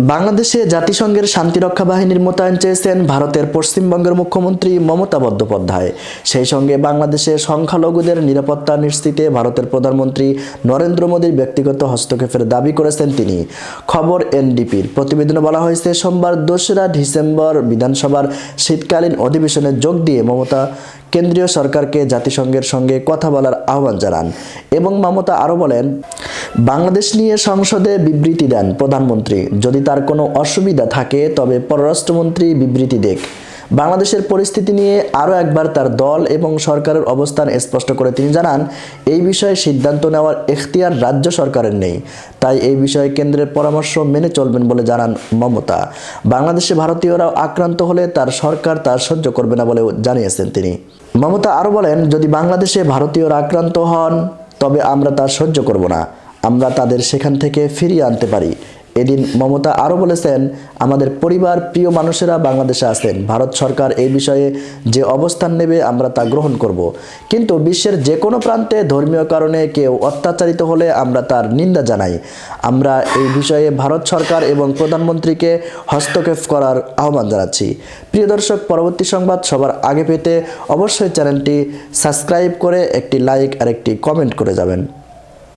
বাংলাদেশে জাতিসংঘের শান্তিরক্ষা বাহিনীর মোতায়েন চেয়েছেন ভারতের পশ্চিমবঙ্গের মুখ্যমন্ত্রী মমতা বন্দ্যোপাধ্যায়। সেই সঙ্গে বাংলাদেশে সংখ্যালঘুদের নিরাপত্তা নিশ্চিতে ভারতের প্রধানমন্ত্রী নরেন্দ্র মোদীর ব্যক্তিগত হস্তক্ষেপের দাবি করেছেন তিনি। খবর এনডিপির প্রতিবেদনে বলা হয়েছে, সোমবার 2রা ডিসেম্বর বিধানসভার শীতকালীন অধিবেশনে যোগ দিয়ে মমতা কেন্দ্রীয় সরকারকে জাতিসংঘের সঙ্গে কথা বলার আহ্বান জানান এবং মমতা আরও বলেন, বাংলাদেশ নিয়ে সংসদে বিবৃতি দেন প্রধানমন্ত্রী। যদি তার কোনো অসুবিধা থাকে তবে পররাষ্ট্রমন্ত্রী বিবৃতি দেখ। বাংলাদেশের পরিস্থিতি নিয়ে আরও একবার তার দল এবং সরকারের অবস্থান স্পষ্ট করে তিনি জানান, এই বিষয়ে সিদ্ধান্ত নেওয়ার এখতিয়ার রাজ্য সরকারের নেই, তাই এই বিষয়ে কেন্দ্রের পরামর্শ মেনে চলবেন বলে জানান মমতা। বাংলাদেশে ভারতীয়রাও আক্রান্ত হলে তার সরকার তা সহ্য করবে না বলেও জানিয়েছেন তিনি। মমতা আরও বলেন, যদি বাংলাদেশে ভারতীয়রা আক্রান্ত হন তবে আমরা তা সহ্য করব না, আমরা তাদের সেখান থেকে ফিরিয়ে আনতে পারি। এদিন মমতা আরও বলেছেন, আমাদের পরিবার প্রিয় মানুষেরা বাংলাদেশে আছেন, ভারত সরকার এই বিষয়ে যে অবস্থান নেবে আমরা তা গ্রহণ করব। কিন্তু বিশ্বের যে কোনো প্রান্তে ধর্মীয় কারণে কেউ অত্যাচারিত হলে আমরা তার নিন্দা জানাই। আমরা এই বিষয়ে ভারত সরকার এবং প্রধানমন্ত্রীকে হস্তক্ষেপ করার আহ্বান জানাচ্ছি। প্রিয় দর্শক, পরবর্তী সংবাদ সবার আগে পেতে অবশ্যই চ্যানেলটি সাবস্ক্রাইব করে একটি লাইক আর একটি কমেন্ট করে যাবেন।